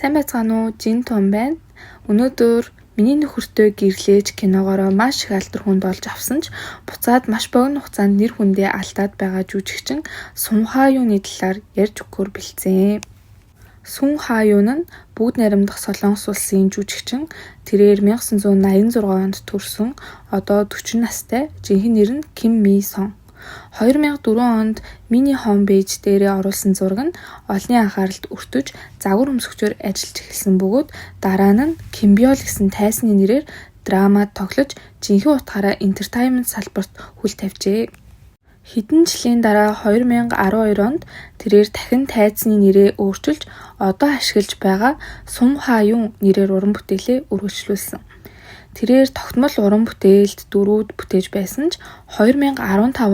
Сайн байцгаана уу? Жин том байна. Өнөөдөр миний нөхөртэй гэрлээж киногоороо маш их алдар хүнд болж авсан ч буцаад маш богино хугацаанд нэр хүндээ алдаад байгаа жүжигчин Сун Ха-юуны талаар ярьж өгөхөөр бэлдсэн. Сун Ха-юун нь бүгд найрамдах Солонгос улсын жүжигчин. Тэрээр 1986 онд төрсөн. Одоо 40 настай. Жинхэнэ нэр нь Ким Ми Сон. 2004 онд миний хомпэйж дээрээ оруулсан зураг нь олонний анхааралд өртөж загвар өмсгчөөр ажиллаж эхэлсэн бөгөөд дараа нь Кимбёл гэсэн тайсны нэрээр драмад тоглож жинхэнэ утгаараа entertainment салбарт хөл тавьжээ. Хэдэн жилийн дараа 2012 онд тэрээр дахин тайзны нэрээ өөрчилж одоо ашиглаж байгаа Сун Ха-юун нэрээр уран бүтээлээ үргэлжлүүлсэн. Тэрээр тогтмол уран бүтээлд дөрүүд бүтээж байсан ч 2015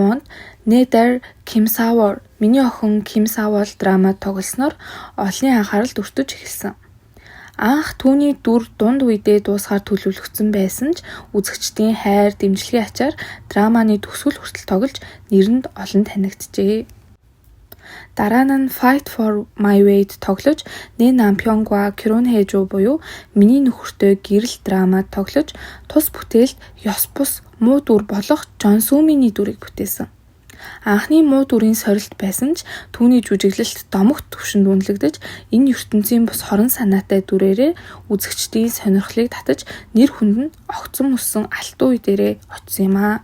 онд Nether Kim Sawol миний охин Ким Савол драмад тоглосноор олонний анхааралд өртөж эхэлсэн. Анх түүний дүр дунд үедээ дуусгаар төлөвлөгдсөн байсан ч үзэгчдийн хайр дэмжлэгийн ачаар драманы төгсгөл хүртэл тоглож нэрэнд олон танигджээ. Дараа нь Fight for My Way-д тоглож Нэ Нампёнгва Кёрон Хэжу буюу миний нөхөртэй гэрэл драмад тоглож тус бүтээлд ёс бус муу дүр болох Жон Сүминий дүрийг бүтээсэн. Анхны муу дүрийн сорилт байсан ч түүний жүжиглэлт домогт түвшинд үнэлэгдэж энэ ертөнцийн бус хорон санаатай дүрээрээ үзэгчдийн сонирхлыг татаж нэр хүнд нь огцом өссөн алтан үе дээрээ очсон юм аа.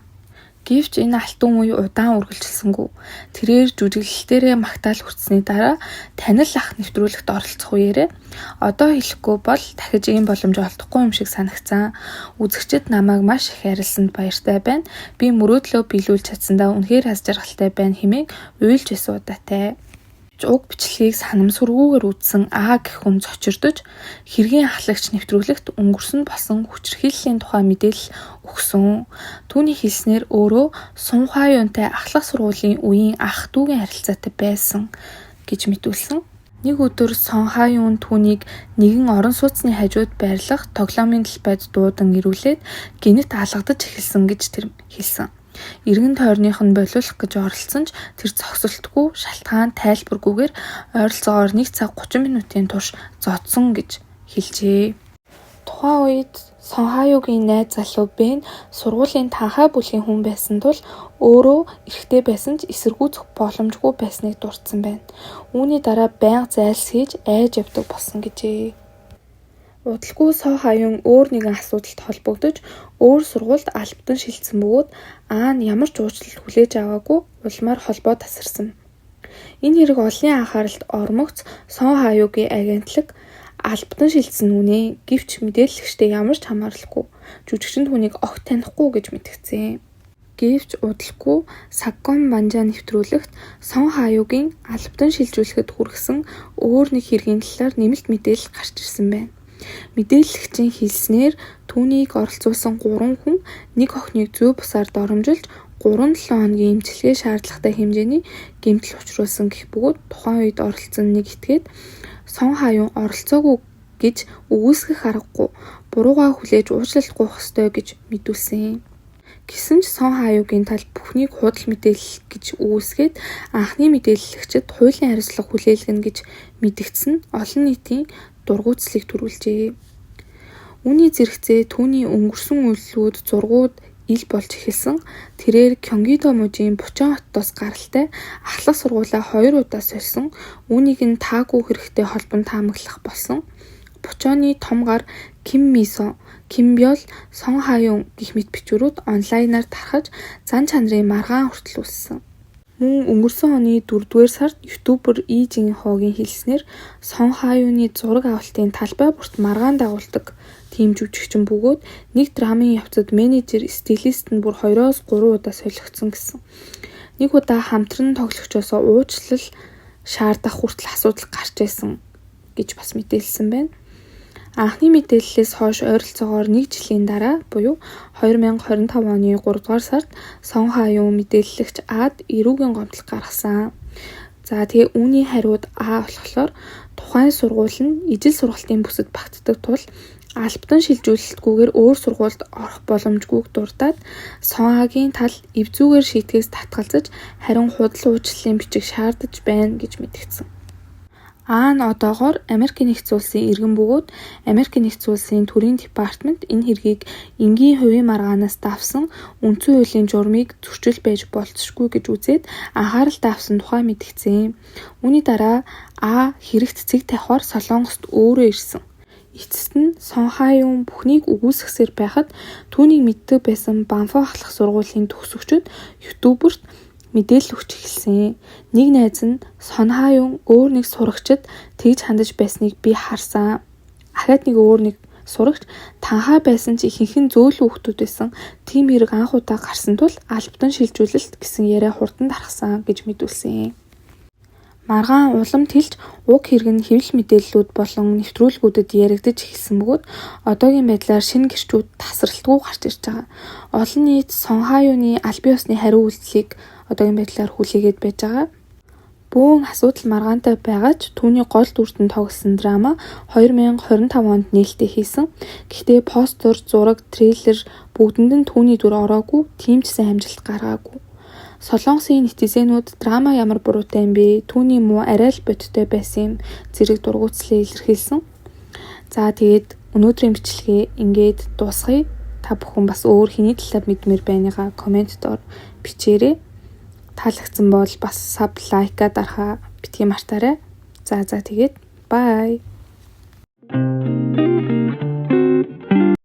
Гэвч энэ алтан үе удаан үргэлжилсэнгүй. Тэрээр жүжиглэлтээрээ магтаал хүртсэний дараа танил ах нэвтрүүлэгт оролцох үеэрээ одоо хэлэхгүй бол дахиж ийм боломж олдохгүй юм шиг санагцсан. Үзэгчид намайг маш их арилсанд баяртай байна. Би мөрөөдлөө биелүүлж чадсандаа үнэхээр аз жаргалтай байна хэмээн уйлж байсан удаатай. Уг бичлэгийг санамсаргүйгээр үзсэн Аа гэх хүн зочирдож хэргийн ахлагч нэвтрүүлэгт өнгөрсөн болсон хүчирхийллийн тухай мэдээлэл өгсөн. Түүний хэлснээр өөрөө Сун Ха-юунтай ахлах сургуулийн үеийн ах дүүгийн харилцаатай байсан гэж мэдүүлсэн. Нэг өдөр Сун Ха-юун түүнийг нэгэн орон сууцны хажууд байрлах тоглоомын талбайд дуудан ирүүлээд гэнэт алгадаж эхэлсэн гэж тэр хэлсэн. Иргэн тойрных нь болиулах гэж оролцсон ч тэр зогсолтгүй шалтгаан тайлбаргүйгээр ойролцоогоор 1 цаг 30 минутын турш зодсон гэж хэлжээ. Тухайн үед Сун Ха-юугийн найз залуу Бен сургуулийн танхай бүлгийн хүн байсан тул өөрөө эрэгтэй байсан ч эсэргүүцэх боломжгүй байсныг дурдсан байна. Үүний дараа байнга зайлс хийж айж явдаг болсон гэжээ. Удалгүй Сун Ха-юун өөр нэгэн асуудалд холбогдож өөр сургуульд албадан шилжсэн бөгөөд Аа нь ямар ч уучлал хүлээж аваагүй улмаар холбоо тасарсан. Энэ хэрэг олонний анхааралд ормогц Сун Ха-юугийн агентлаг албадан шилжсэн үнэ гэвч мэдээлэгчтэй ямар ч хамаарлахгүй жүжигчин түүнийг огт танихгүй гэж мэдгдсэн. Гэвч удалгүй Сагком Банжаа нэвтрүүлэгт Сун Ха-юугийн албадан шилжүүлэхэд хүргэсэн өөр нэг хэргийн талаар нэмэлт мэдээлэл гарч ирсэн байна. Мэдээлэгчийн хэлснээр түүнийг оролцуулсан 3 хүн нэг охиныг зүй бусаар доромжилж 3-7 хоногийн эмчилгээ шаардлагатай хэмжээний гэмтэл учруулсан гэх бөгөөд тухайн үед оролцсон нэг этгээд Сун Ха-юун оролцоогүй гэж үгүйсгэх аргагүй буруугаа хүлээж уучлалт гуйх ёстой гэж мэдүүлсэн. Гэсэн ч Сун Ха-юугийн тал бүхнийг худал мэдээлэл гэж үгүйсгээд анхны мэдээлэгчид хуулийн хариуцлага хүлээлгэнэ гэж мэдэгдсэн олон нийтийн дургуутслыг төрүүлжээ. Үүний зэрэгцээ түүний өнгөрсөн үйлдэлүүд зургууд ил болж эхэлсэн. Тэрээр Кёнгидо мужийн Бучон хотоос гаралтай ахлах сургуулаа 2 удаа сольсон. Үүнийг нь таагүй хэрэгтэй холбон таамаглах болсон. Бучоны том гар Ким Ми Сон, Кимбёл, Сун Ха-юун гэх мэт бичвэрүүд онлайнаар тархаж зан чанарын маргаан хүртэл үүссэн. Мөн өнгөрсөн оны 4-р сард ютубер Ий Жин Хогийн хэлснээр Сун Ха-юуны зураг авалтын талбай бүрт маргаан дагуулдаг тийм жүжигчин бөгөөд нэг драмын явцад менежер, стилист нь бүр 2-3 удаа солигдсон гэсэн. Нэг удаа хамтран тоглогчоос уучлал шаардах хүртэл асуудал гарч байсан гэж бас мэдээлсэн байна. Анхны мэдээллээс хойш ойролцоогоор 1 жилийн дараа буюу 2025 оны 3-р сард Сун Ха-юун мэдээлэгч Аад эрүүгийн гомдол гаргасан. За тэгээ үүний хариуд Аа болохоор тухайн сургууль нь ижил сургалтын бүсэд багтдаг тул албадан шилжүүлэлтгүйгээр өөр сургуульд орох боломжгүйг дурдаад Сун Ха-гийн тал эвзүүгээр шийтгэс татгалзаж харин худал уучлалын бичиг шаардаж байна гэж мэдгдсэн. нь одоогоор Америкийн нэгдсэн улсын иргэн бөгөөд Америкийн нэгдсэн улсын төрийн департамент энэ хэргийг энгийн хувийн маргаанаас давсан үндсэн хуулийн журмыг зөрчил байж болцсошгүй гэж үзээд анхааралтай авсан тухай мэдгдсэн. Үүний дараа хэрэгт цэг тавихаар Солонгост өөрөө ирсэн. Эцэст нь Сон Хаа-юун бүхнийг үгүйсгэсээр байхад түүнийг мэддэг байсан Банфо ахлах сургуулийн төгсөгчид ютуберт мэдээлэл өгч эхэлсэн. Нэг найз нь Сон Хаа-юун өөр нэг сурагчид тэгж хандаж байсныг би харсан. Ахаад нэг өөр нэг сурагч танхаа байсан ч ихэнх нь зөөлөн хүүхдүүд байсан. Тийм хэрэг анх удаа гарсан тул албадан шилжүүлэлт гэсэн яриа хурдан тархсан гэж мэдүүлсэн. Маргаан уламт хэлж уг хэрэг нь хэвлэл мэдээллүүд болон нэвтрүүлгүүдэд яригдаж эхэлсэн бөгөөд одоогийн байдлаар шинэ гэрчүүд тасралтгүй гарч ирж байгаа. Олон нийт Сон Хаа-юуны албан ёсны хариу үйлдэлийг одоогийн байдлаар хүлээгээд байж байгаа. Бөөн асуудал маргаантай байгаа ч түүний гол дүртэн тоглосон драма 2025 онд нээлттэй хийсэн. Гэхдээ постэр, зураг, трейлер бүгдэнд нь түүний дүр ороогүй, тийм ч сайн амжилт гаргаагүй. Солонгосын нетизенүүд драма ямар буруутай юм бэ? Түүний муу арай л бодиттой байсан юм зэрэг дургуутслаа илэрхийлсэн. За тэгээд өнөөдрийн бичлэгээ ингээд дуусгая. Та бүхэн бас өөр хэний талаар мэдмээр байныгаа комент доор бичээрэй. Таалагдсан бол бас саб лайкаа дарахаа битгий мартаарай. За тэгээд бай.